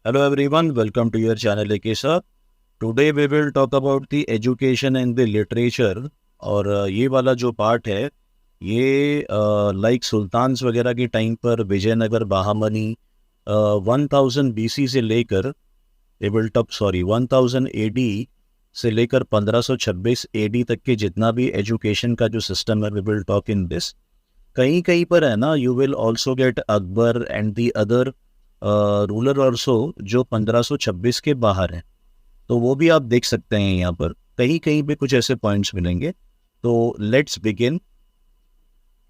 Hello everyone, welcome to your channel AK Sir. Today we will talk about the education and the literature. और ये वाला जो part है ये like sultans वगैरह के टाइम पर विजयनगर बहामनी 1000 BC से लेकर 1000 AD से लेकर 1526 AD तक के जितना भी एजुकेशन का जो सिस्टम है we will talk in this. कहीं कहीं पर है ना you will also get Akbar and the other ruler also जो 1526 के बाहर हैं, तो वो भी आप देख सकते हैं. यहाँ पर कहीं कहीं पे कुछ ऐसे पॉइंट्स मिलेंगे. तो लेट्स बिगिन.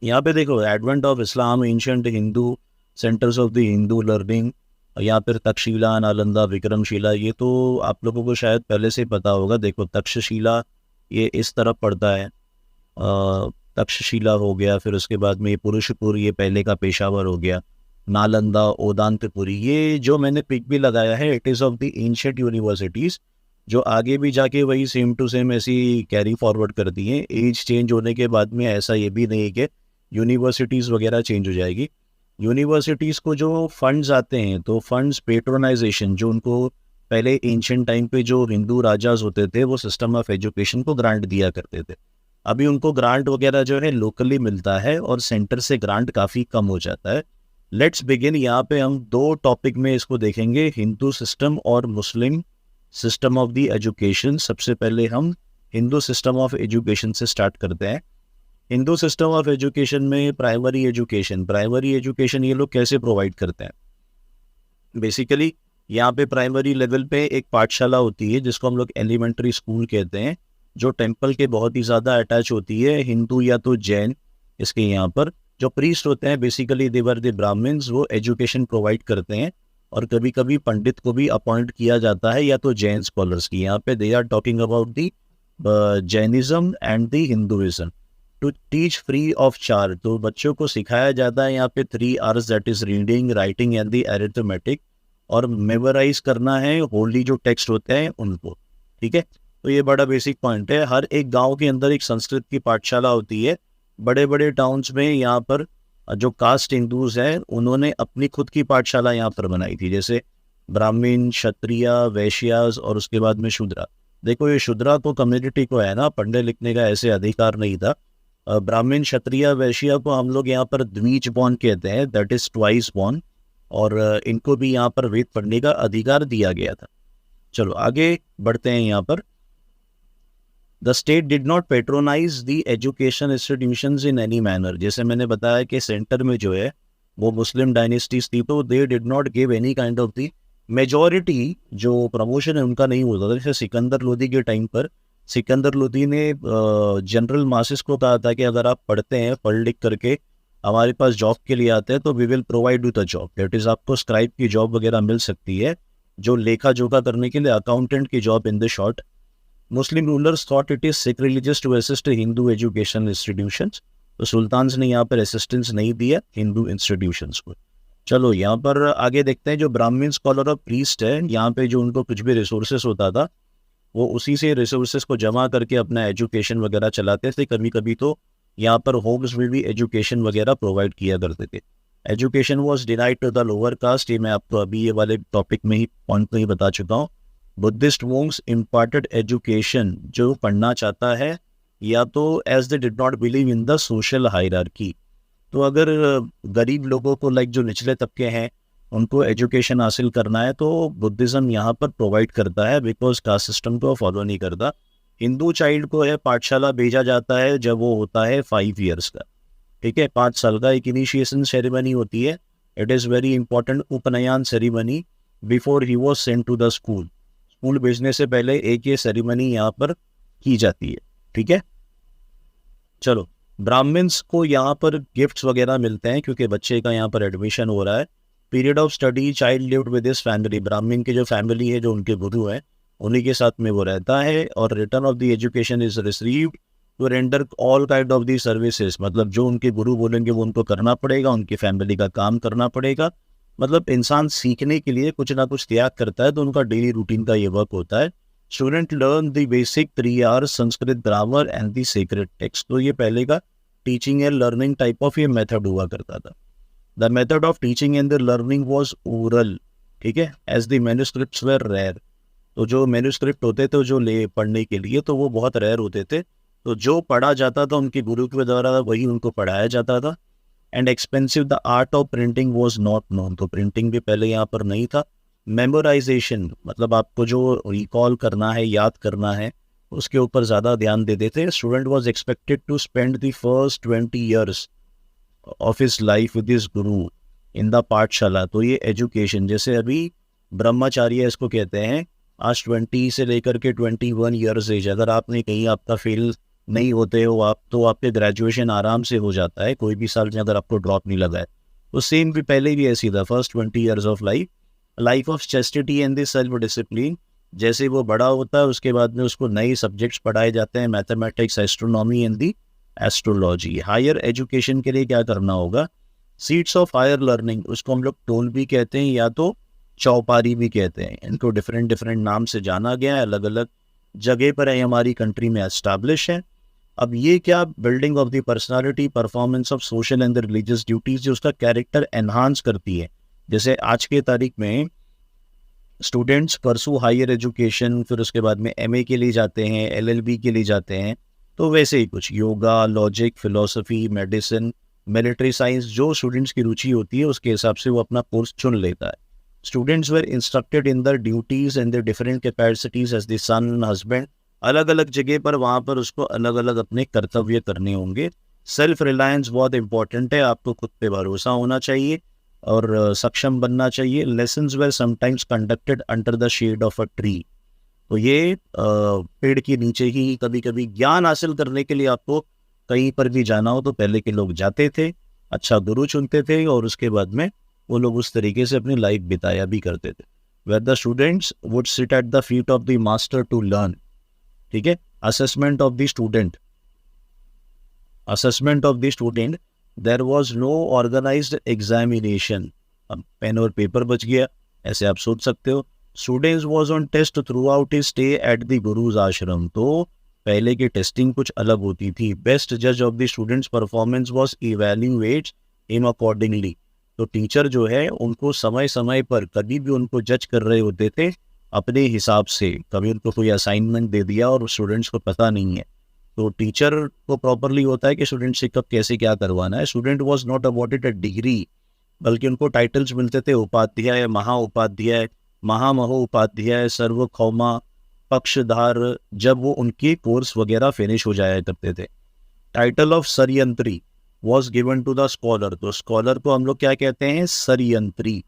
यहाँ पे देखो advent of Islam, ancient Hindu centres of the Hindu learning, यहाँ पर तक्षशिला, नालंदा, विक्रमशिला, ये तो आप लोगों को शायद पहले से पता होगा. देखो तक्षशिला ये इस तरफ पड़ता है, तक्षशिला हो गया, फिर उसके बाद में ये पुरुषपुर, ये पहले का पेशावर हो गया, नालंदा, ओदांतपुरी, ये जो मैंने पिक भी लगाया है it is of the ancient universities जो आगे भी जाके वही सेम टू सेम ऐसी कैरी फॉरवर्ड करती हैं. एज चेंज होने के बाद में ऐसा ये भी नहीं कि यूनिवर्सिटीज़ वगैरह चेंज हो जाएगी. यूनिवर्सिटीज़ को जो फंड्स आते हैं तो फंड्स पेट्रोनाइजेशन, जो उनको पहले एंशिएंट टाइम पे जो हिंदू राजाज होते थे वो सिस्टम ऑफ एजुकेशन को ग्रांट दिया करते थे. अभी उनको ग्रांट वगैरह जो है लोकली मिलता है और सेंटर से ग्रांट काफ़ी कम हो जाता है. Let's begin. यहाँ पे हम दो टॉपिक में इसको देखेंगे, हिंदू सिस्टम और मुस्लिम सिस्टम ऑफ द एजुकेशन. सबसे पहले हम हिंदू सिस्टम ऑफ एजुकेशन से स्टार्ट करते हैं. हिंदू सिस्टम ऑफ एजुकेशन में प्राइमरी एजुकेशन ये लोग कैसे प्रोवाइड करते हैं. बेसिकली यहाँ पे प्राइमरी लेवल पे एक पाठशाला होती है जिसको हम लोग एलिमेंट्री स्कूल कहते हैं, जो टेम्पल के बहुत ही ज़्यादा अटैच होती है. हिंदू या तो जैन, इसके यहाँ पर जो प्रीस्ट होते हैं बेसिकली देवर द ब्राह्मण्स, वो एजुकेशन प्रोवाइड करते हैं. और कभी कभी पंडित को भी अपॉइंट किया जाता है या तो जैन स्कॉलर्स की. यहाँ पे they are talking about the Jainism and the Hinduism. To teach free of charge, तो बच्चों को सिखाया जाता है यहाँ पे 3 hours, that is reading, writing and the arithmetic, और मेमोराइज करना है होली जो टेक्स्ट होते हैं उनको. ठीक है, तो ये बड़ा बेसिक पॉइंट है. हर एक गांव के अंदर एक संस्कृत की पाठशाला होती है. बड़े बड़े टाउन्स में यहाँ पर जो कास्ट हिंदूज हैं उन्होंने अपनी खुद की पाठशाला यहाँ पर बनाई थी, जैसे ब्राह्मण, क्षत्रिय, वैश्यास और उसके बाद में शूद्रा. देखो ये शूद्रा तो कम्युनिटी को है ना, पढ़ने लिखने का ऐसे अधिकार नहीं था. ब्राह्मण, क्षत्रिय, वैश्या को हम लोग यहाँ पर द्विज बॉर्न कहते हैं, दैट इज ट्वाइस बॉर्न, और इनको भी यहाँ पर वेद पढ़ने का अधिकार दिया गया था. चलो आगे बढ़ते हैं. यहाँ पर the state did not patronise the education institutions in any manner. जैसे मैंने बताया कि सेंटर में जो है वो मुस्लिम डायनेस्टीज थी, तो दे did not give any kind of the majority जो प्रमोशन है उनका नहीं होता था. जैसे सिकंदर लोदी के टाइम पर सिकंदर लोदी ने जनरल मासेस को कहा था कि अगर आप पढ़ते हैं, पढ़ लिख करके हमारे पास जॉब के लिए आते हैं तो we will provide you the job, that is आपको स्क्राइब की जॉब वगैरह मिल सकती है, जो लेखा जोखा करने के लिए अकाउंटेंट की job in the short. Muslim rulers thought it is sacrilegious to assist Hindu education institutions, तो सुल्तान्स ने यहाँ पर असिस्टेंस नहीं दिया हिंदू इंस्टीट्यूशंस को. चलो यहाँ पर आगे देखते हैं. जो ब्राह्मण स्कॉलर और प्रीस्ट है, यहाँ पे जो उनको कुछ भी रिसोर्सेस होता था वो उसी से रिसोर्सेस को जमा करके अपना एजुकेशन वगैरह चलाते थे. कभी कभी तो यहाँ पर होम्स में भी एजुकेशन वगैरह प्रोवाइड किया करते थे. Education was denied to the lower caste, ये मैं आपको अभी ये वाले टॉपिक में ही पॉइंट में ही बता चुका हूँ. बुद्धिस्ट मोंक्स इम्पार्टेड एजुकेशन, जो पढ़ना चाहता है या तो as they did not believe in the social hierarchy, तो अगर गरीब लोगों को लाइक जो निचले तबके हैं उनको एजुकेशन हासिल करना है तो बुद्धिज़्म यहाँ पर प्रोवाइड करता है, बिकॉज कास्ट सिस्टम को फॉलो नहीं करता. हिंदू चाइल्ड को है पाठशाला भेजा जाता है जब वो होता है 5 ईयर्स का. ठीक है, 5 साल का एक इनिशिएशन सेरेमनी होती है. It is very important upanayana ceremony before he was sent to the school. School भेजने से पहले एक ये सेरेमनी यहाँ पर की जाती है. ठीक है, चलो ब्राह्मण्स को यहाँ पर गिफ्ट्स वगैरह मिलते हैं क्योंकि बच्चे का यहाँ पर एडमिशन हो रहा है. Period of study child lived with his family, ब्राह्मण की जो फैमिली है, जो उनके गुरु हैं, उन्हीं के साथ में वो रहता है. और return of the education is received to render all kind of the services, मतलब जो उनके गुरु बोलेंगे वो उनको करना पड़ेगा, उनकी फैमिली का काम करना पड़ेगा. मतलब इंसान सीखने के लिए कुछ ना कुछ त्याग करता है, तो उनका डेली रूटीन का ये वर्क होता है. Student learn the basic 3 hours Sanskrit grammar and the secret text. तो ये पहले का teaching and learning type of ये मेथड हुआ करता था. The method of teaching and the learning was oral. ठीक है, as the manuscripts were rare. तो जो मैन्युस्क्रिप्ट होते थे जो ले पढ़ने के लिए, तो वो बहुत रेयर होते थे। तो जो पढ़ा जाता था उनके गुरु के द्वारा वही उनको पढ़ाया जाता था। And expensive the art of printing was not known. तो प्रिंटिंग भी पहले यहाँ पर नहीं था। मेमोराइजेशन मतलब आपको जो रिकॉल करना है, याद करना है, उसके ऊपर ज़्यादा ध्यान देते थे। Student was expected to spend the first 20 years of his life with his guru in the पाठशाला। तो ये एजुकेशन, जैसे अभी ब्रह्मचार्य इसको कहते हैं, आज 20 से लेकर के 21 ईयर्स एज, अगर आपने कहीं आपका फेल नहीं होते हो आप, तो आपके ग्रेजुएशन आराम से हो जाता है, कोई भी साल में अगर आपको ड्रॉप नहीं लगा है। तो सेम भी पहले भी ऐसी था, first 20 years of life, life of chastity and the self discipline. जैसे वो बड़ा होता है उसके बाद में उसको नए सब्जेक्ट्स पढ़ाए जाते हैं, mathematics, astronomy and the astrology. Higher education के लिए क्या करना होगा, सीट्स ऑफ हायर लर्निंग, उसको हम लोग टोल भी कहते हैं या तो चौपारी भी कहते हैं। इनको डिफरेंट डिफरेंट नाम से जाना गया है, अलग अलग जगह पर है, हमारी कंट्री में एस्टैब्लिश है। अब ये क्या, building of the personality, performance of social and religious duties, जो उसका कैरेक्टर एनहांस करती है। जैसे आज के तारीख में स्टूडेंट्स परसू हायर एजुकेशन, फिर उसके बाद में एमए के लिए जाते हैं, एलएलबी के लिए जाते हैं। तो वैसे ही कुछ yoga, logic, philosophy, medicine, military science, जो स्टूडेंट्स की रुचि होती है उसके हिसाब से वो अपना कोर्स चुन लेता है। Students were instructed in the duties and the different capacities as the son, husband. अलग अलग जगह पर वहाँ पर उसको अलग अलग अपने कर्तव्य करने होंगे। सेल्फ रिलायंस बहुत इंपॉर्टेंट है, आपको खुद पे भरोसा होना चाहिए और सक्षम बनना चाहिए। Lessons were sometimes conducted under the shade of a tree. तो ये पेड़ के नीचे ही कभी कभी ज्ञान हासिल करने के लिए आपको कहीं पर भी जाना हो तो पहले के लोग जाते थे, अच्छा गुरु चुनते थे और उसके बाद में वो लोग उस तरीके से अपनी लाइफ बिताया भी करते थे। Where the students would sit at the feet of the master to learn. ठीक है, assessment of the student, assessment of the student, there was no organised examination. अब पेन और पेपर बच गया, ऐसे आप सोच सकते हो। Students was on test throughout his stay at the guru's ashram. तो पहले की टेस्टिंग कुछ अलग होती थी। बेस्ट जज of the students performance was evaluate him accordingly. तो टीचर जो है उनको समय समय पर कभी भी उनको जज कर रहे होते थे अपने हिसाब से। कभी उनको कोई असाइनमेंट दे दिया और स्टूडेंट्स को पता नहीं है, तो टीचर को प्रॉपरली होता है कि स्टूडेंट से कब कैसे क्या करवाना है। Student was not awarded a degree, बल्कि उनको टाइटल्स मिलते थे, उपाध्याय, महाउपाध्याय, महामहोपाध्याय, सर्वभौमा, पक्षधार, जब वो उनके कोर्स वगैरह फिनिश हो जाया करते थे। टाइटल ऑफ सरयंत्री was given to the scholar. तो स्कॉलर को हम लोग क्या कहते हैं, सरयंत्री।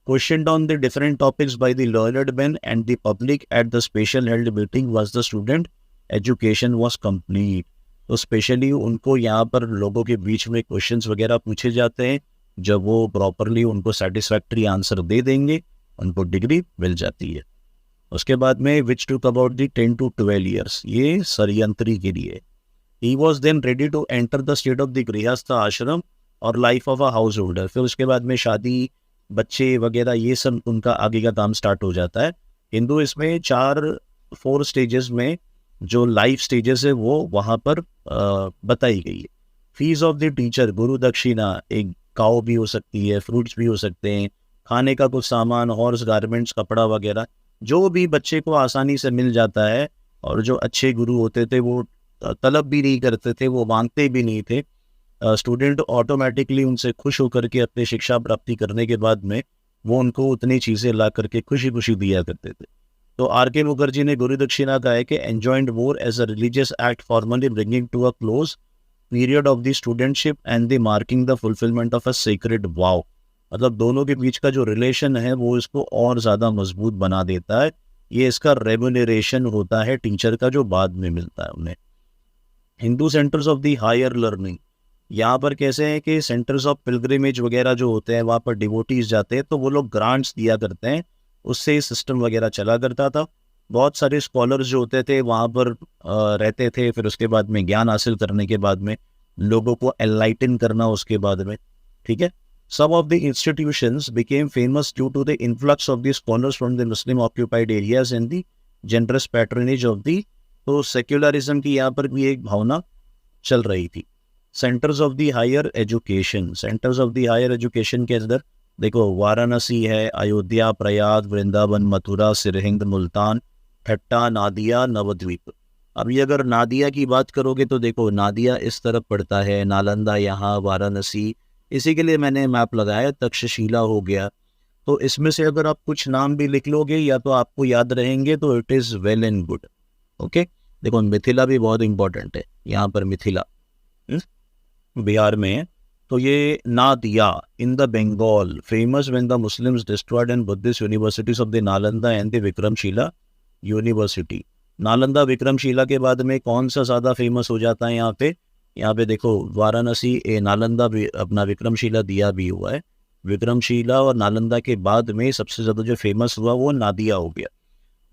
Question on the different topics by the learned man and the public at the special held meeting was the student education was complete. तो स्पेशली उनको यहाँ पर लोगों के बीच में क्वेश्चंस वगैरह पूछे जाते हैं, जब वो प्रॉपरली उनको सेटिस्फैक्ट्री आंसर दे देंगे उनको डिग्री मिल जाती है। उसके बाद में विच टूक अबाउट दी 10 to 12 ईयर्स, ये सरयंत्री के लिए। He was then ready to enter the state of the grihastha ashram और life of a householder. फिर उसके बाद में शादी, बच्चे वगैरह, ये सब उनका आगे का काम स्टार्ट हो जाता है। हिंदू इसमें 4 स्टेजेस में जो लाइफ स्टेजेस है वो वहाँ पर बताई गई है। फीस ऑफ द टीचर, गुरु दक्षिणा, एक काऊ भी हो सकती है, फ्रूट्स भी हो सकते हैं, खाने का कुछ सामान, हॉर्स, गारमेंट्स, कपड़ा वगैरह, जो भी बच्चे को आसानी से मिल जाता है। और जो अच्छे गुरु होते थे वो तलब भी नहीं करते थे, वो मांगते भी नहीं थे। स्टूडेंट ऑटोमेटिकली उनसे खुश होकर के अपनी शिक्षा प्राप्ति करने के बाद में वो उनको उतनी चीज़ें ला करके खुशी खुशी दिया करते थे। तो आर.के. मुखर्जी ने गुरु दक्षिणा का है कि enjoined more as a religious act formally bringing to a close period of the studentship and the marking the fulfilment of a sacred vow. मतलब दोनों के बीच का जो रिलेशन है वो इसको और ज़्यादा मजबूत बना देता है। ये इसका रेम्यूनरेशन होता है टीचर का, जो बाद में मिलता है उन्हें। Hindu centres of the higher learning, यहाँ पर कैसे है कि सेंटर्स ऑफ पिलग्रिमेज वगैरह जो होते हैं वहाँ पर डिवोटीज जाते हैं, तो वो लोग ग्रांट्स दिया करते हैं, उससे सिस्टम वगैरह चला करता था। बहुत सारे स्कॉलर्स जो होते थे वहाँ पर रहते थे, फिर उसके बाद में ज्ञान हासिल करने के बाद में लोगों को एनलाइटन करना उसके बाद में। ठीक है, some of the institutions became famous due to the influx of the scholars from the Muslim occupied areas and the generous patronage of the, तो सेक्युलरिज्म की यहाँ पर भी एक भावना चल रही थी। Centres of the higher education, centres of the higher education के अंदर देखो वाराणसी है, अयोध्या, प्रयाग, वृंदावन, मथुरा, सिरहिंद, मुल्तान, ठट्टा, नादिया, नवद्वीप। अभी अगर नादिया की बात करोगे तो देखो नादिया इस तरफ पड़ता है, नालंदा यहाँ, वाराणसी, इसी के लिए मैंने मैप लगाया। तक्षशिला हो गया। तो इसमें से अगर आप कुछ नाम भी लिख लोगे या तो आपको याद रहेंगे तो it is well and good. Okay, देखो मिथिला भी बहुत इंपॉर्टेंट है, यहाँ पर मिथिला बिहार में है। तो ये Nadia in the Bengal famous when the Muslims destroyed and Buddhist universities of the Nalanda and the Vikramashila university. Nalanda Vikramashila के बाद में कौन सा ज़्यादा फेमस हो जाता है यहाँ पे? यहाँ पे देखो वाराणसी, नालंदा भी, अपना विक्रमशिला दिया भी हुआ है। विक्रमशिला और नालंदा के बाद में सबसे ज़्यादा जो फेमस हुआ वो नादिया हो गया।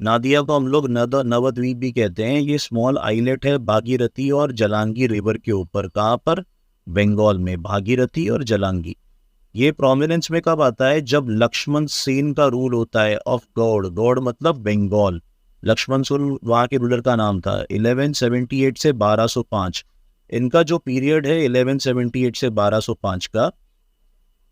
नादिया को हम लोग नवद्वीप भी कहते हैं। ये स्मॉल आइलेट है भागीरथी और जलांगी रिवर के ऊपर। कहाँ पर? बंगाल में, भागीरथी और जलांगी। ये प्रोमिनेंस में कब आता है? जब लक्ष्मण सेन का रूल होता है ऑफ गौड़। गौड़ मतलब बंगाल। लक्ष्मण सेन वहाँ के रूलर का नाम था। 1178 से 1205 इनका जो पीरियड है 1178 से 1205 का,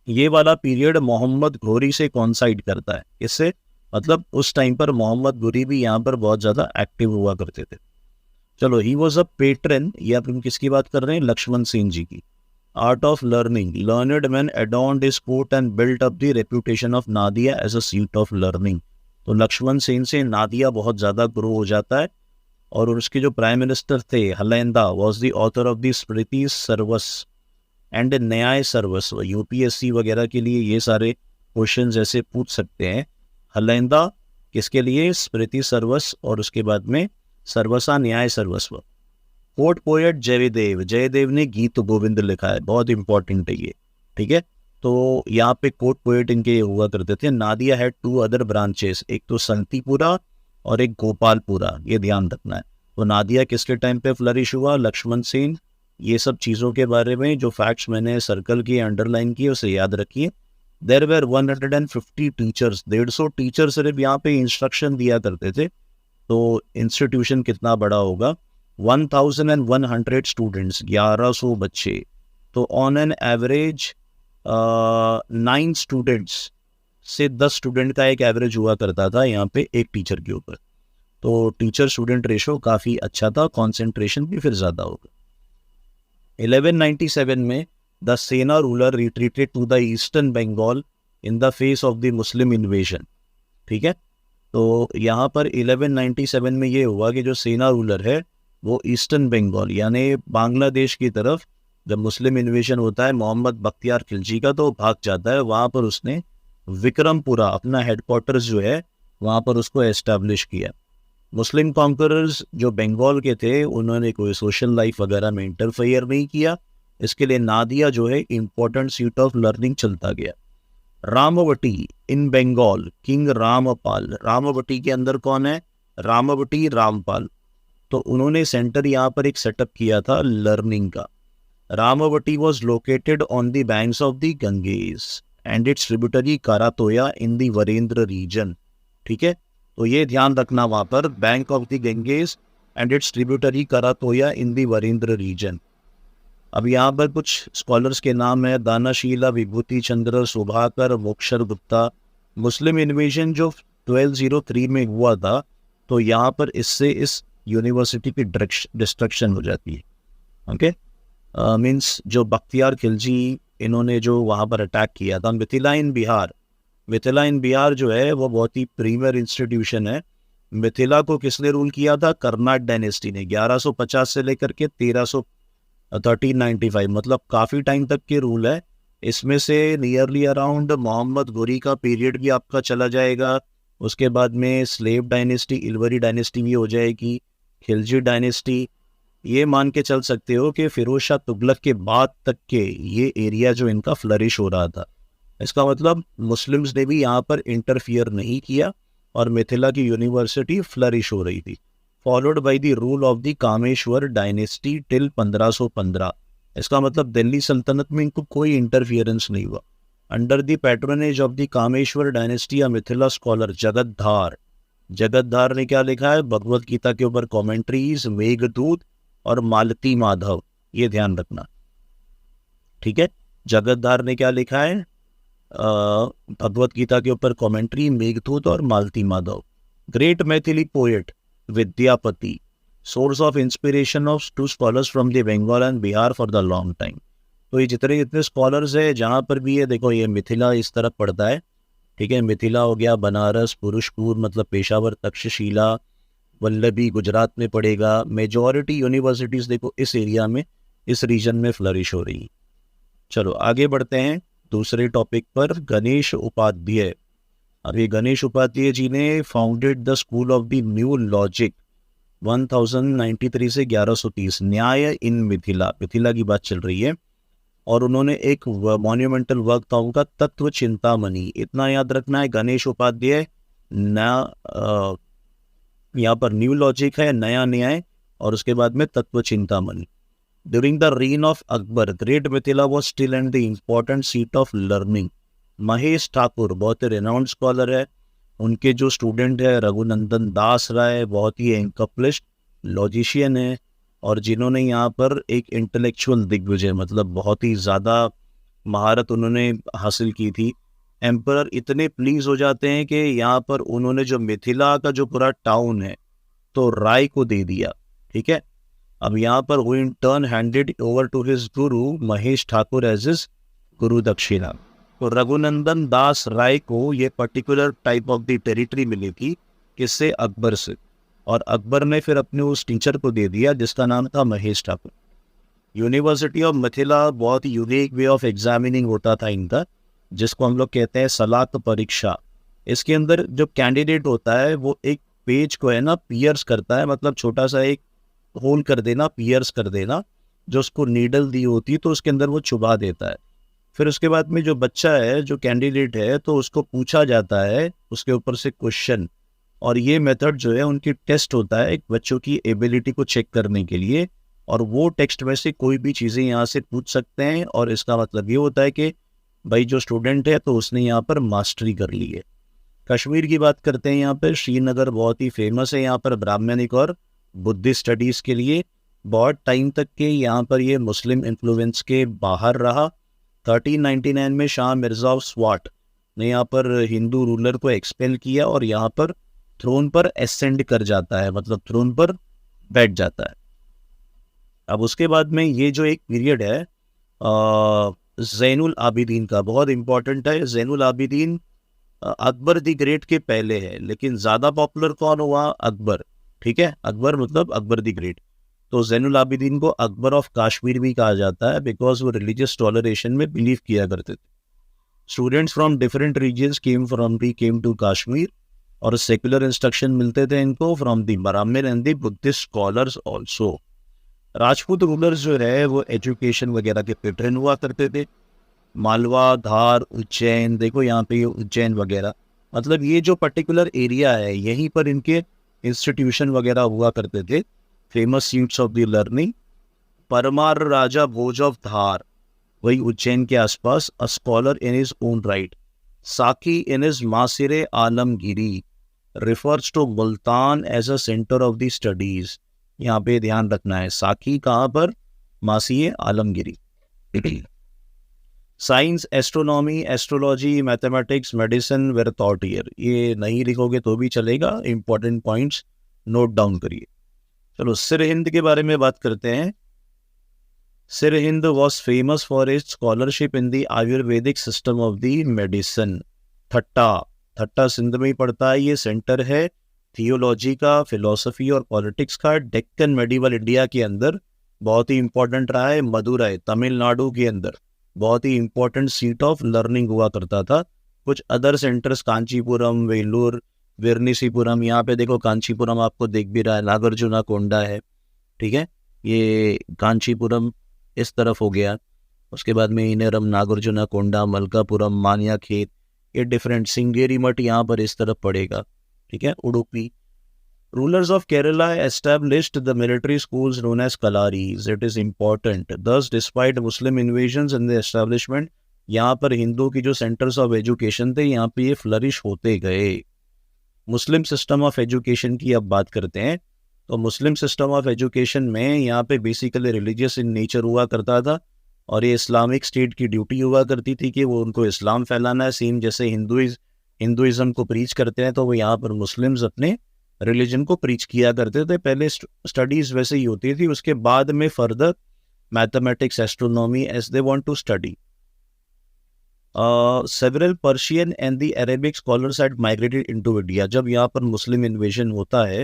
ये वाला पीरियड मोहम्मद घोरी से कॉन्साइड करता है। इससे मतलब उस टाइम पर मोहम्मद घोरी भी यहाँ पर बहुत ज़्यादा एक्टिव हुआ करते थे। चलो, ही वॉज अ पेट्रन, ये अपन किसकी बात कर रहे हैं? लक्ष्मण सेन जी की। Art of learning, learned man adorned his court and built up the reputation of Nadia as a seat of learning. तो लक्ष्मण सेन से नादिया बहुत ज़्यादा ग्रो हो जाता है। और उसके जो प्राइम मिनिस्टर थे हलैंदा was the author of the Smriti Sarvasva and न्याय सर्वस्व। यूपीएससी वगैरह के लिए ये सारे क्वेश्चंस ऐसे पूछ सकते हैं। हलैंदा किसके लिए? स्मृति सर्वस्व और उसके बाद में सर्वसा न्याय सर्वस्व। कोर्ट पोएट जयदेव, जयदेव ने गीत गोविंद लिखा है, बहुत इंपॉर्टेंट है ये। ठीक है, तो यहाँ पे कोर्ट पोएट इनके हुआ करते थे। नादिया हैड 2 अदर ब्रांचेस, एक तो संतीपुरा और एक गोपालपुरा, ये ध्यान रखना है। तो नादिया किसके टाइम पे फ्लरिश हुआ? लक्ष्मण सेन। ये सब चीज़ों के बारे में जो फैक्ट्स मैंने सर्कल किए, अंडरलाइन किए, उसे याद रखिए। देयर वेर 150 टीचर्स, 150 टीचर सिर्फ यहाँ पे इंस्ट्रक्शन दिया करते थे। तो इंस्टीट्यूशन कितना बड़ा होगा? 1100 स्टूडेंट्स, 1100 बच्चे। तो ऑन एन एवरेज 9 स्टूडेंट्स से 10 स्टूडेंट का एक एवरेज हुआ करता था यहाँ पे एक टीचर के ऊपर। तो टीचर स्टूडेंट रेशो काफ़ी अच्छा था, कॉन्सेंट्रेशन भी फिर ज़्यादा होगा। 1197 में the Sena ruler retreated to the eastern Bengal in the face of the Muslim invasion. ठीक है, तो यहाँ पर 1197 में ये हुआ कि जो सेना रूलर है वो ईस्टर्न बंगाल यानी बांग्लादेश की तरफ जब मुस्लिम इन्वेजन होता है मोहम्मद बख्तियार खिलजी का, तो भाग जाता है। वहाँ पर उसने विक्रमपुरा अपना हेडक्वार्टर्स जो है वहाँ पर उसको एस्टैब्लिश किया। मुस्लिम कॉन्करर्स जो बंगाल के थे उन्होंने कोई सोशल लाइफ वगैरह में इंटरफेयर नहीं किया। इसके लिए नादिया जो है इम्पोर्टेंट सीट ऑफ लर्निंग चलता गया। रामवटी इन बंगाल, किंग रामपाल। रामवटी के अंदर कौन है? रामवटी रामपाल। तो उन्होंने सेंटर यहाँ पर एक सेटअप किया था लर्निंग का। Ramavati was located on the banks of the Ganges and its tributary Karatoya in the Varendra region. ठीक है, तो ये ध्यान रखना वहाँ पर, bank of the Ganges and its tributary Karatoya in the Varendra region. अब यहाँ पर कुछ स्कॉलर्स के नाम है, दानाशीला, विभूति चंद्र, सुभाकर, मोक्षर गुप्ता। मुस्लिम इन्वेजन जो 1203 में हुआ था, तो यहाँ पर इससे इस यूनिवर्सिटी की डिस्ट्रक्शन हो जाती है। ओके, मीन्स जो बख्तियार खिलजी इन्होंने जो वहाँ पर अटैक किया था। मिथिला इन बिहार, मिथिला इन बिहार जो है वो बहुत ही प्रीमियर इंस्टीट्यूशन है। मिथिला को किसने रूल किया था? कर्नाट डायनेस्टी ने। 1150 से लेकर के 1395, मतलब काफ़ी टाइम तक के रूल है। इसमें से नियरली अराउंड मोहम्मद घोरी का पीरियड भी आपका चला जाएगा। उसके बाद में स्लेव डायनेस्टी, इलवरी डायनेस्टी भी हो जाएगी, खिलजी डायनेस्टी। ये मान के चल सकते हो कि फिरोज शाह तुगलक के बाद तक के ये एरिया जो इनका फ्लरिश हो रहा था। इसका मतलब मुस्लिम्स ने भी यहाँ पर इंटरफियर नहीं किया और मिथिला की यूनिवर्सिटी फ्लरिश हो रही थी। Followed by the rule of the Kameshwar dynasty till 1515। इसका मतलब दिल्ली सल्तनत में इनको कोई इंटरफियरेंस नहीं हुआ। Under the patronage of the Kameshwar dynasty a Mithila scholar Jagaddhar, Jagaddhar ने क्या लिखा है? भगवत गीता के ऊपर कॉमेंट्रीज, मेघदूत और मालती माधव, ये ध्यान रखना। ठीक है, जगतधार ने क्या लिखा है? भगवत गीता के ऊपर कमेंट्री मेघदूत और Malati Madhav. Great Maithili poet Vidyapati, source of inspiration of to scholars from the Bengal and Bihar for the long time. तो ये जितने जितने स्कॉलर्स है जहाँ पर भी है, देखो ये मिथिला इस तरफ पड़ता है, ठीक है, मिथिला हो गया, बनारस, पुरुषपुर मतलब पेशावर, तक्षशिला, वल्लभी गुजरात में पड़ेगा। मेजॉरिटी यूनिवर्सिटीज देखो इस एरिया में, इस रीजन में फ्लरिश हो रही। चलो आगे बढ़ते हैं दूसरे टॉपिक पर। गणेश उपाध्याय। अब ये गणेश उपाध्याय जी ने founded the school of the new logic 1093 से 1130, न्याय इन मिथिला, मिथिला की बात चल रही है। और उन्होंने एक मॉन्यूमेंटल वर्क था उनका तत्व चिंतामणि। इतना याद रखना है, गणेश उपाध्याय नया, यहाँ पर न्यू लॉजिक है, नया न्याय, और उसके बाद में तत्व Chintamani. During the reign of Akbar, great Mithila was still and the important seat of learning। Mahesh Thakur बहुत ही रेनाउंड स्कॉलर है, उनके जो स्टूडेंट है रघुनंदन दास राय, बहुत ही एक्म्प्लिश्ड लॉजिशियन है, और जिन्होंने यहाँ पर एक इंटेलेक्चुअल दिग्विजय, मतलब बहुत ही ज़्यादा महारत उन्होंने हासिल की थी। एम्परर इतने प्लीज हो जाते हैं कि यहाँ पर उन्होंने जो मिथिला का जो पूरा टाउन है तो राय को दे दिया, ठीक है। अब यहाँ पर वो in turn handed over to his guru Mahesh Thakur as his गुरु दक्षिणा। तो रघुनंदन दास राय को ये particular type of the territory मिली थी, किससे? अकबर से, और अकबर ने फिर अपने उस टीचर को दे दिया जिसका नाम था महेश ठाकुर। यूनिवर्सिटी ऑफ मिथिला बहुत ही यूनिक वे ऑफ एग्जामिनिंग होता था इनका, जिसको हम लोग कहते हैं सलात परीक्षा। इसके अंदर जो कैंडिडेट होता है वो एक पेज को है ना पियर्स करता है, मतलब छोटा सा एक होल कर देना, पियर्स कर देना, जो उसको नीडल दी होती है तो उसके अंदर वो चुभा देता है। फिर उसके बाद में जो बच्चा है, जो कैंडिडेट है, तो उसको पूछा जाता है उसके ऊपर से क्वेश्चन, और ये मेथड जो है उनकी टेस्ट होता है एक बच्चों की एबिलिटी को चेक करने के लिए, और वो टेक्स्ट में से कोई भी चीज़ें यहाँ से पूछ सकते हैं, और इसका मतलब ये होता है कि भाई जो स्टूडेंट है तो उसने यहाँ पर मास्टरी कर ली है। कश्मीर की बात करते हैं, यहाँ पर श्रीनगर बहुत ही फेमस है यहाँ पर ब्राह्मणिक और बुद्धिस्ट स्टडीज़ के लिए। बहुत टाइम तक के यहाँ पर ये मुस्लिम इन्फ्लुएंस के बाहर रहा। 1399 में शाह मिर्जा ऑफ स्वाट ने यहाँ पर हिंदू रूलर को एक्सपेल किया और यहाँ पर थ्रोन पर एसेंड कर जाता है, मतलब थ्रोन पर बैठ जाता है। अब उसके बाद में ये जो एक पीरियड है ज़ैनुल आबिदीन का, बहुत इंपॉर्टेंट है। ज़ैनुल आबिदीन अकबर दी ग्रेट के पहले है, लेकिन ज़्यादा पॉपुलर कौन हुआ? अकबर, ठीक है, अकबर मतलब अकबर दी ग्रेट। तो ज़ैनुल आबिदीन को अकबर ऑफ कश्मीर भी कहा जाता है, बिकॉज वो रिलीजियस टॉलरेशन में बिलीव किया करते थे। Students from different regions came to Kashmir, और सेकुलर इंस्ट्रक्शन मिलते थे इनको from the Brahmin and the Buddhist scholars also. Rajput rulers जो है वो एजुकेशन वगैरह के पैटर्न हुआ करते थे। मालवा, धार, उज्जैन, देखो यहाँ पे उज्जैन वगैरह, मतलब ये जो पर्टिकुलर एरिया है यहीं पर इनके इंस्टीट्यूशन वगैरह हुआ करते थे, famous seats of the learning. Parmar Raja Bhoj of Dhar, वही उज्जैन के आसपास, a scholar in his own right. Saqi in his Maasir Alamgiri refers to Multan as a centre of the studies. यहाँ पे ध्यान रखना है, साकी कहाँ पर? Maasir Alamgiri. Science, astronomy, astrology, mathematics, medicine were taught here. ये नहीं लिखोगे तो भी चलेगा, इंपॉर्टेंट पॉइंट्स नोट डाउन करिए। चलो सिरहिंद के बारे में बात करते हैं। Sirhind was famous for its scholarship in the Ayurvedic system of the medicine. Thatta Sindh में ही पड़ता है, ये सेंटर है थियोलॉजी का, फिलोसफी और पॉलिटिक्स का। डेक्कन मेडिवल इंडिया के अंदर बहुत ही इंपॉर्टेंट रहा है। मदुरई तमिलनाडु के अंदर बहुत ही इंपॉर्टेंट सीट ऑफ लर्निंग हुआ करता था। कुछ अदर सेंटर्स कांचीपुरम, वेलूर, विरनीसीपुरम, यहाँ पे देखो कांचीपुरम आपको दिख भी रहा है, नागार्जुना कोंडा है, ठीक है, ये कांचीपुरम इस तरफ हो गया। उसके बाद में इनेरम, नागार्जुना कोंडा, मलकापुरम, मानिया खेत, ये डिफरेंट। सिंगेरी मठ यहाँ पर इस तरफ पड़ेगा, ठीक है, Udupi. Rulers of Kerala established the military schools known as Kalaris. It is important. Thus, despite Muslim invasions and the establishment, यहाँ पर हिंदू की जो सेंटर्स ऑफ एजुकेशन थे यहाँ पे ये फ्लरिश होते गए। मुस्लिम सिस्टम ऑफ एजुकेशन की अब बात करते हैं। तो मुस्लिम सिस्टम ऑफ एजुकेशन में यहाँ पे बेसिकली रिलीजियस इन नेचर हुआ करता था। और ये इस्लामिक स्टेट की ड्यूटी हुआ करती थी कि वो उनको इस्लाम फैलाना है, सेम जैसे हिंदुइज्म को प्रीच करते हैं तो वो यहाँ पर मुस्लिम्स अपने रिलीजन को प्रीच किया करते थे। पहले स्टडीज़ वैसे ही होती थी, उसके बाद में further mathematics, astronomy as they want to study. Several Persian and the Arabic scholars had migrated into India. जब यहाँ पर मुस्लिम इन्वेजन होता है,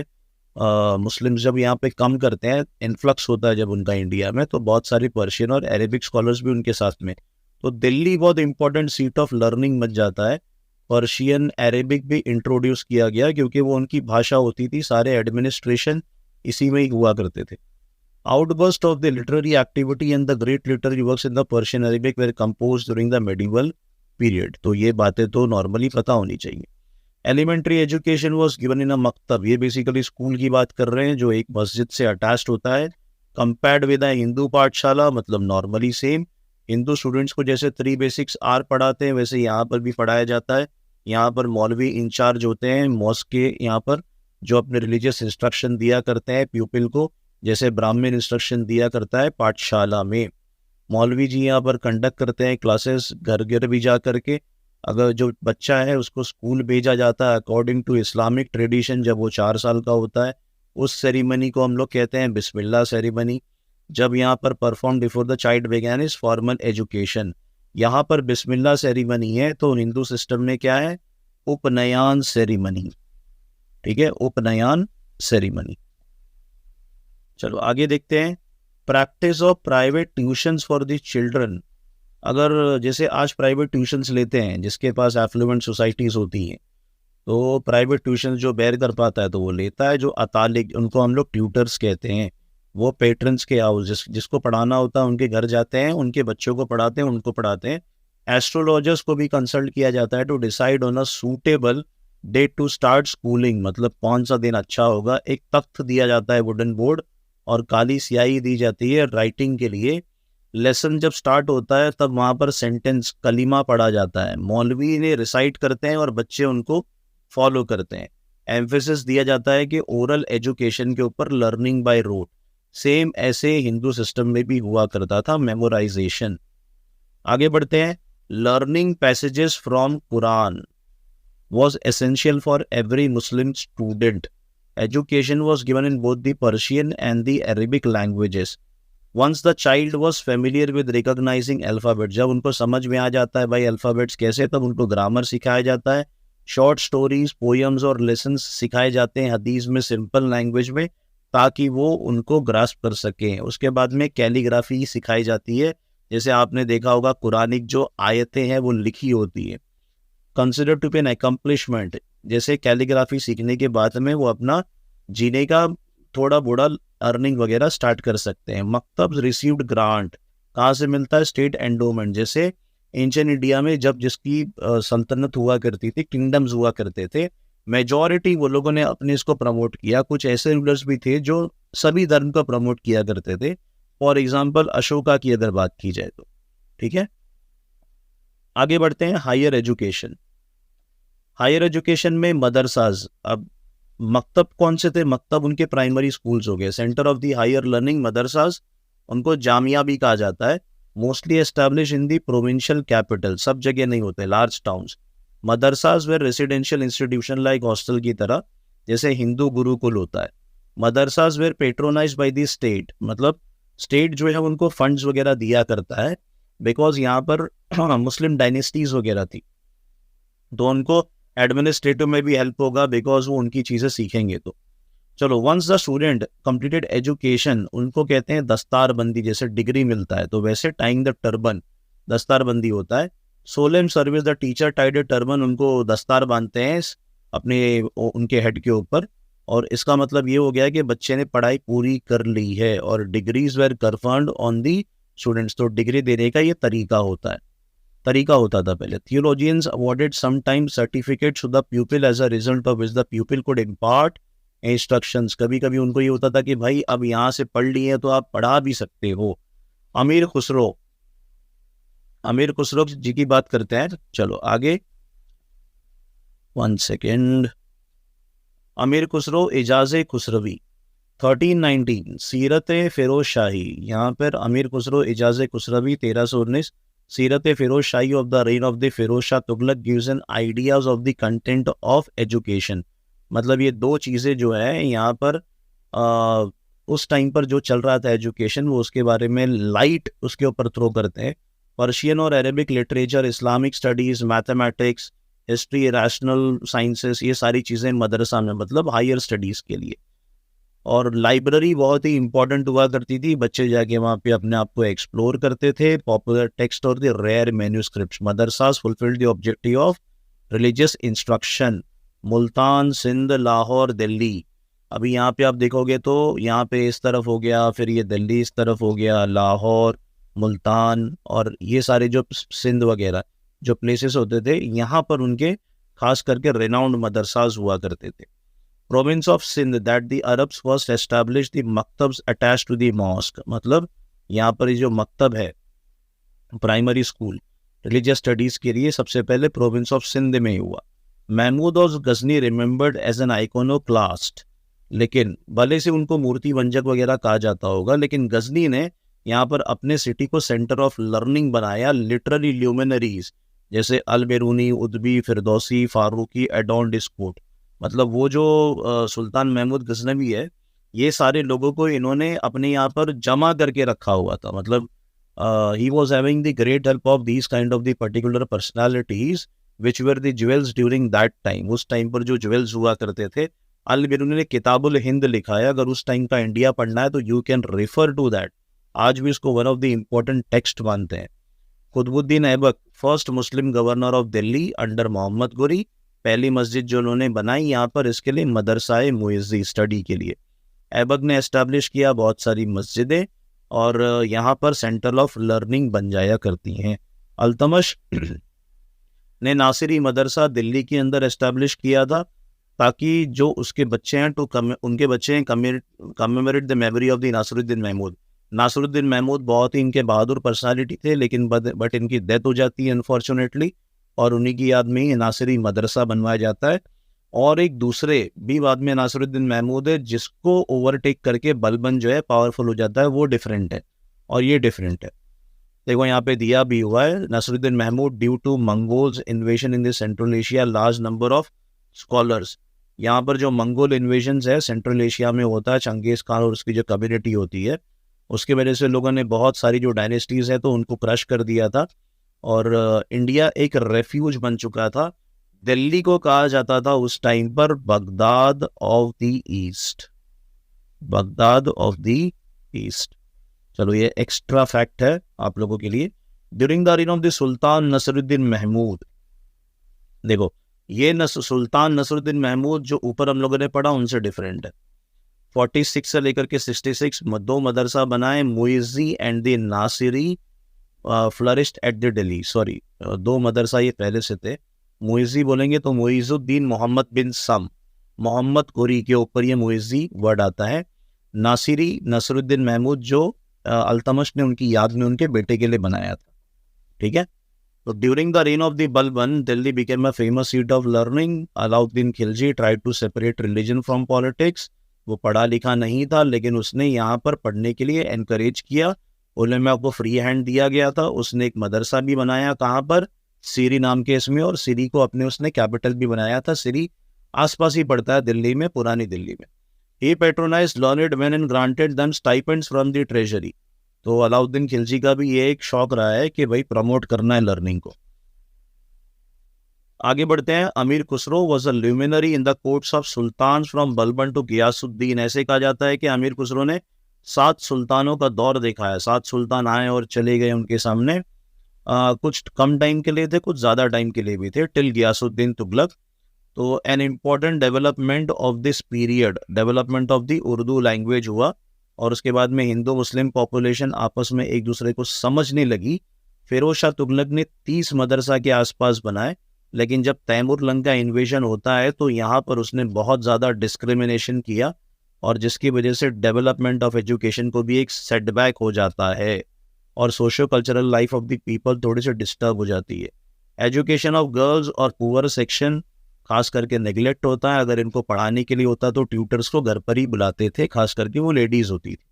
मुस्लिम्स जब यहाँ पे कम करते हैं, इन्फ्लक्स होता है जब उनका इंडिया में, तो बहुत सारे पर्शियन और अरेबिक स्कॉलर्स भी उनके साथ में। तो दिल्ली बहुत इंपॉर्टेंट सीट ऑफ लर्निंग बन जाता है। पर्शियन अरेबिक भी इंट्रोड्यूस किया गया क्योंकि वो उनकी भाषा होती थी, सारे एडमिनिस्ट्रेशन इसी में ही हुआ करते थे। Outburst of the literary activity and the great literary works in the Persian Arabic were composed during the medieval period। तो ये बातें तो नॉर्मली पता होनी चाहिए। Elementary education was given in a maktab. ये बेसिकली स्कूल की बात कर रहे हैं जो एक मस्जिद से अटैच्ड होता है। कंपेयर्ड विद अ हिंदू पाठशाला, मतलब नॉर्मली सेम। हिंदू स्टूडेंट्स को जैसे 3 बेसिक्स आर पढ़ाते हैं वैसे यहाँ पर भी पढ़ाया जाता है। यहाँ पर मौलवी इंचार्ज होते हैं मॉस्क के, यहाँ पर जो अपने रिलीजियस इंस्ट्रक्शन दिया करते हैं प्यूपिल को, जैसे ब्राह्मण इंस्ट्रक्शन दिया करता है पाठशाला में। मौलवी जी यहाँ पर कंडक्ट करते हैं क्लासेस घर घर भी जा करके। अगर जो बच्चा है उसको स्कूल भेजा जाता है अकॉर्डिंग टू इस्लामिक ट्रेडिशन जब वो 4 साल का होता है। उस सेरेमनी को हम लोग कहते हैं बिस्मिल्लाह सेरेमनी। जब यहाँ पर perform before the child began is formal education, यहाँ पर बिस्मिल्लाह सेरेमनी है तो हिंदू सिस्टम में क्या है, उपनयन सेरेमनी। ठीक है, उपनयन सेरेमनी। चलो आगे देखते हैं। Practice of private tuitions for the children. अगर जैसे आज प्राइवेट ट्यूशंस लेते हैं, जिसके पास एफ्लुएंट सोसाइटीज़ होती हैं, तो प्राइवेट ट्यूशन जो बेयर कर पाता है तो वो लेता है। जो अतालिक, उनको हम लोग ट्यूटर्स कहते हैं, वो पेट्रन्स के हाउस जिसको पढ़ाना होता है उनके घर जाते हैं, उनके बच्चों को पढ़ाते हैं, उनको पढ़ाते हैं। एस्ट्रोलॉजर्स को भी कंसल्ट किया जाता है to decide on a suitable date to start schooling, मतलब कौन सा दिन अच्छा होगा। एक तख्त दिया जाता है, वुडन बोर्ड, और काली स्याही दी जाती है राइटिंग के लिए। लेसन जब स्टार्ट होता है तब वहाँ पर सेंटेंस कलीमा पढ़ा जाता है, मौलवी ने रिसाइट करते हैं और बच्चे उनको फॉलो करते हैं। एम्फेसिस दिया जाता है कि ओरल एजुकेशन के ऊपर, लर्निंग बाय रोट। सेम ऐसे हिंदू सिस्टम में भी हुआ करता था, मेमोराइजेशन। आगे बढ़ते हैं। Learning passages from Quran was essential for every Muslim student. Education was given in both the Persian and the Arabic languages. Once the child was familiar with recognizing alphabet, जब उनको समझ में आ जाता है भाई अल्फ़ाबेट्स कैसे, तब उनको ग्रामर सिखाया जाता है। शॉर्ट स्टोरीज, पोएम्स और लेसन्स सिखाए जाते हैं हदीस में सिंपल लैंग्वेज में, ताकि वो उनको ग्रास्प कर सकें। उसके बाद में कैलीग्राफी सिखाई जाती है, जैसे आपने देखा होगा कुरानिक जो आयतें हैं वो लिखी होती है। Consider to be an accomplishment, जैसे कैलीग्राफी सीखने के बाद में वो अपना जीने का थोड़ा बड़ा अर्निंग वगैरह स्टार्ट कर सकते हैं। मकतब रिसीव्ड ग्रांट, कहाँ से मिलता है, स्टेट एंडोमेंट। जैसे एंशिएंट इंडिया में जब जिसकी सल्तनत हुआ करती थी, किंगडम्स हुआ करते थे, मेजॉरिटी वो लोगों ने अपने इसको प्रमोट किया। कुछ ऐसे रूलर्स भी थे जो सभी धर्म को प्रमोट किया करते थे। फॉर एग्जाम्पल अशोका की अगर बात की जाए तो, ठीक है। आगे बढ़ते हैं। Higher education. हायर एजुकेशन में मदरसाज, अब मकतब कौन से थे, मकतब उनके प्राइमरी स्कूल्स हो गए। Centre of the higher learning madrasas, उनको जामिया भी कहा जाता है। Mostly establish in the provincial capital, सब जगह नहीं होते, लार्ज टाउन्स। मदरसाज वे रेसिडेंशियल इंस्टीट्यूशन लाइक हॉस्टल की तरह, जैसे हिंदू गुरुकुल होता है। Madrasas were patronised by the state, मतलब स्टेट जो है उनको फंड्स वगैरह दिया करता है, बिकॉज यहाँ पर मुस्लिम डायनेस्टीज वगैरह थी, तो उनको एडमिनिस्ट्रेटिव में भी हेल्प होगा बिकॉज वो उनकी चीज़ें सीखेंगे। तो चलो, once the student completed education, उनको कहते हैं दस्तारबंदी, जैसे डिग्री मिलता है तो वैसे टाइंग द टर्बन, दस्तारबंदी होता है। Solemn service, the teacher tied turban, उनको दस्तार बांधते हैं अपने उनके हेड के ऊपर, और इसका मतलब ये हो गया कि बच्चे ने पढ़ाई पूरी कर ली है। और degrees were conferred on the students, तो डिग्री देने का ये तरीका होता था पहले। Theologians awarded sometime certificates to the pupil as a result of which the pupil could impart instructions. कभी कभी उनको ये होता था कि भाई अब यहाँ से पढ़ लिए तो आप पढ़ा भी सकते हो। अमीर खुसरो जी की बात करते हैं। चलो आगे, 1 सेकेंड। अमीर खुसरो, एजाज़े खुसरवी, 1319 सीरत फिरोज शाही, यहाँ पर अमीर Khusro Ejaz Khusravi 1319 Sirat Firoz Shahi of the reign of the Firoz Shah Tughlaq gives an ideas of the content of education. मतलब ये दो चीज़ें जो है यहाँ पर उस टाइम पर जो चल रहा था एजुकेशन, वो उसके बारे में लाइट उसके ऊपर थ्रो करते हैं। पर्शियन और Arabic literature, Islamic studies, mathematics, history, rational sciences, ये सारी चीज़ें मदरसा में मतलब हायर स्टडीज़ के लिए। और लाइब्रेरी बहुत ही इंपॉर्टेंट हुआ करती थी, बच्चे जाके वहाँ पे अपने आप को एक्सप्लोर करते थे। पॉपुलर टेक्स्ट और the rare manuscripts, madrasas fulfilled the objective of religious instruction. Multan, Sindh, Lahore, Delhi. अभी यहाँ पे आप देखोगे तो यहाँ पे इस तरफ हो गया, फिर ये दिल्ली इस तरफ हो गया, लाहौर, मुल्तान, और ये सारे जो सिंध वगैरह जो प्लेसेस होते थे, यहाँ पर उनके खास करके रेनाउंड मदरसाज हुआ करते थे। Province of Sindh that the Arabs first establish the maktabs attached to the mosque. मतलब यहाँ पर ये जो मकतब है, प्राइमरी स्कूल रिलीजियस स्टडीज के लिए, सबसे पहले प्रोविंस ऑफ सिंध में ही हुआ। महमूद और Ghazni remembered as an iconoclast, लेकिन भले से उनको मूर्ति वंजक वगैरह कहा जाता होगा, लेकिन गजनी ने यहाँ पर अपने सिटी को सेंटर ऑफ लर्निंग बनाया। लिटररी ल्यूमिनरीज जैसे अल बेरूनी, उदबी, फिरदौसी, फारूकी एडॉन्ड स्कोट। मतलब वो जो सुल्तान महमूद गजनवी है, ये सारे लोगों को इन्होंने अपने यहाँ पर जमा करके रखा हुआ था। मतलब he was having the great help of these kind of the particular personalities which were the jewels during that time। उस टाइम पर जो ज्वेल्स हुआ करते थे। अल बिरूनी ने किताबुल हिंद लिखा है, अगर उस टाइम का इंडिया पढ़ना है तो you can refer to that. आज भी इसको one of the important text मानते हैं। Qutbuddin Aibak, first Muslim governor of Delhi under Mohammad Ghori. पहली मस्जिद जो उन्होंने बनाई यहाँ पर इसके लिए, मदरसाए मुइज़्ज़ी, स्टडी के लिए। ऐबक ने एस्टैब्लिश किया बहुत सारी मस्जिदें और यहाँ पर सेंटर ऑफ लर्निंग बन जाया करती हैं। अल्तमश ने नासिरी मदरसा दिल्ली के अंदर एस्टैब्लिश किया था, ताकि जो उसके बच्चे हैं तो उनके बच्चे हैं commemorate the memory of the Nasiruddin Mahmud. Nasiruddin Mahmud बहुत ही इनके बहादुर पर्सनालिटी थे, लेकिन बट इनकी डेथ हो जाती है अनफॉर्चुनेटली, और उन्हीं की याद में ही नासिरी मदरसा बनवाया जाता है। और एक दूसरे भी बाद में नासिरुद्दीन महमूद है, जिसको ओवरटेक करके बलबन जो है पावरफुल हो जाता है, वो डिफरेंट है और ये डिफरेंट है। देखो यहाँ पे दिया भी हुआ है, Nasiruddin Mahmud due to Mongols invasion in the central Asia large number of scholars. यहाँ पर जो मंगोल इन्वेजन है सेंट्रल एशिया में होता है, चंगेज खान और उसकी जो कम्युनिटी होती है, उसके वजह से लोगों ने बहुत सारी जो डायनेस्टीज है तो उनको क्रश कर दिया था, और इंडिया एक रेफ्यूज बन चुका था। दिल्ली को कहा जाता था उस टाइम पर Baghdad of the east, Baghdad of the east. चलो ये एक्स्ट्रा फैक्ट है आप लोगों के लिए। During the reign of the sultan Nasruddin Mahmud, देखो ये सुल्तान नसरुद्दीन महमूद जो ऊपर हम लोगों ने पढ़ा उनसे डिफरेंट है। 46 से लेकर के 66 दो मदरसा बनाए, Muizzi and the Nasiri flourished at the Delhi. Sorry, दो मदरसा ये पहले से थे। मुइज़्ज़ी बोलेंगे तो मुइज़ुद्दीन मोहम्मद बिन सम, मोहम्मद गोरी के ऊपर ये मुइज़्ज़ी वर्ड आता है। नासिरी नसरुद्दीन महमूद जो अल्तमश ने उनकी याद में उनके बेटे के लिए बनाया था। ठीक है, तो during the reign of the Balban Delhi became a famous seat of learning. Alauddin Khilji tried to separate religion from politics. वो पढ़ा लिखा नहीं था, लेकिन उसने यहाँ पर पढ़ने के लिए एनकरेज किया। उलेमा को फ्री हैंड दिया गया था। उसने एक मदरसा भी बनाया, कहाँ पर, सीरी नाम के इसमें, और सीरी को अपने उसने कैपिटल भी बनाया था। सीरी आसपास ही पड़ता है दिल्ली में, पुरानी दिल्ली में। He patronized learned men and granted them stipends from the treasury। तो अलाउद्दीन खिलजी का भी ये एक शौक रहा है कि भाई प्रमोट करना है लर्निंग को। आगे बढ़ते हैं। Amir Khusro was a luminary in the courts of sultan from Balban to Ghiyasuddin. ऐसे कहा जाता है कि अमीर खुसरो ने 7 सुल्तानों का दौर देखा है। 7 सुल्तान आए और चले गए उनके सामने। कुछ कम टाइम के लिए थे, कुछ ज़्यादा टाइम के लिए भी थे, टिल गियासुद्दीन तुगलक। तो an important development of this period, development of the Urdu language हुआ, और उसके बाद में हिंदू मुस्लिम पॉपुलेशन आपस में एक दूसरे को समझने लगी। फिरोज शाह तुगलक ने 30 मदरसा के आसपास बनाए, लेकिन जब तैमूर लंग का इन्वेजन होता है तो यहाँ पर उसने बहुत ज़्यादा डिस्क्रिमिनेशन किया, और जिसकी वजह से डेवलपमेंट ऑफ एजुकेशन को भी एक सेटबैक हो जाता है, और socio cultural life of the people थोड़ी सी डिस्टर्ब हो जाती है। एजुकेशन ऑफ गर्ल्स और पुअर सेक्शन खास करके नेग्लेक्ट होता है। अगर इनको पढ़ाने के लिए होता तो ट्यूटर्स को घर पर ही बुलाते थे, खास करके वो लेडीज होती थी।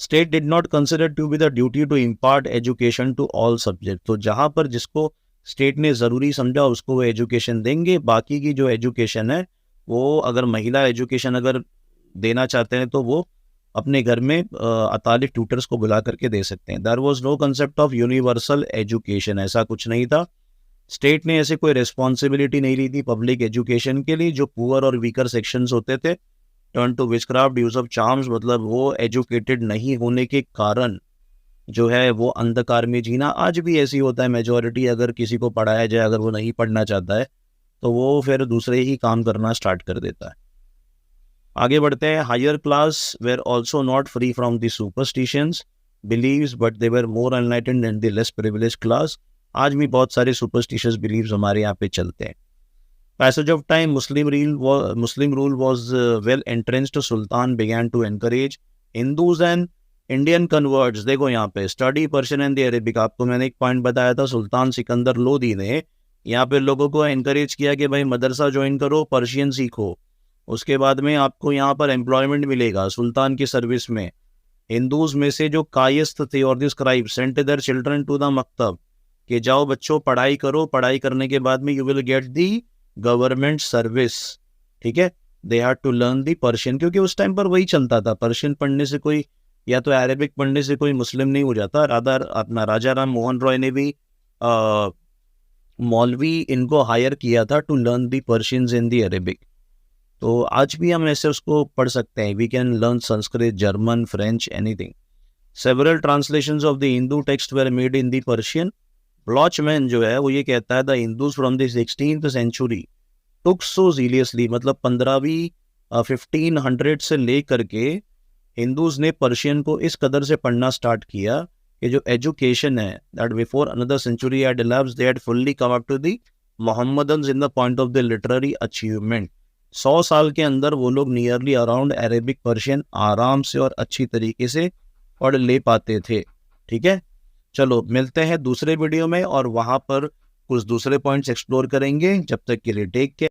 State did not consider to be the duty to impart education to all subject. तो जहाँ पर जिसको स्टेट ने ज़रूरी समझा उसको वो एजुकेशन देंगे, बाकी की जो एजुकेशन है वो अगर महिला एजुकेशन अगर देना चाहते हैं तो वो अपने घर में अतालिक ट्यूटर्स को बुला करके दे सकते हैं। There was no concept of universal education, ऐसा कुछ नहीं था। स्टेट ने ऐसे कोई रिस्पॉन्सिबिलिटी नहीं ली थी पब्लिक एजुकेशन के लिए। जो पुअर और वीकर सेक्शंस होते थे, turn to witchcraft, use of charms, मतलब वो एजुकेटेड नहीं होने के कारण जो है वो अंधकार में जीना। आज भी ऐसी होता है, मेजॉरिटी अगर किसी को पढ़ाया जाए, अगर वो नहीं पढ़ना चाहता है तो वो फिर दूसरे ही काम करना स्टार्ट कर देता है। आगे बढ़ते हैं। Higher class were also not free from the superstitions beliefs, but they were more enlightened than the less privilege class. आज भी बहुत सारे सुपरस्टिशियस बिलीव्स हमारे यहाँ पे चलते हैं। Passage of time, Muslim rule was well entrenched. Sultan began to encourage Hindus and Indian converts। देखो यहाँ पे study Persian and the Arabic. आपको मैंने एक पॉइंट बताया था, सुल्तान सिकंदर लोदी ने यहाँ पे लोगों को एनकरेज किया कि भाई मदरसा ज्वाइन करो, पर्शियन सीखो, उसके बाद में आपको यहाँ पर एम्प्लॉयमेंट मिलेगा सुल्तान की सर्विस में। हिंदूज में से जो कायस्थ थे और the scribe sent their children to the maktab, कि जाओ बच्चों पढ़ाई करो, पढ़ाई करने के बाद में you will get the government service. ठीक है, they had to learn the Persian, क्योंकि उस टाइम पर वही चलता था। पर्शियन पढ़ने से कोई या तो अरेबिक पढ़ने से कोई मुस्लिम नहीं हो जाता। रादर अपना राजा राम मोहन रॉय ने भी मौलवी इनको हायर किया था to learn the Persians in the Arabic. तो आज भी हम ऐसे उसको पढ़ सकते हैं। We can learn Sanskrit, German, French, anything. Several translations of the Hindu text were made in the Persian. Blochmann जो है वो ये कहता है the Hindus from the 16th century took so zealously, मतलब 15वीं 1500 से ले करके हिंदूज ने पर्शियन को इस कदर से पढ़ना स्टार्ट किया कि जो एजुकेशन है that before another century had elapsed they had fully come up to the Mohammedans in the point of the literary achievement। 100 साल के अंदर वो लोग नियरली अराउंड अरेबिक पर्शियन आराम से और अच्छी तरीके से पढ़ ले पाते थे। ठीक है, चलो मिलते हैं दूसरे वीडियो में और वहां पर कुछ दूसरे पॉइंट्स एक्सप्लोर करेंगे। जब तक के लिए टेक केयर।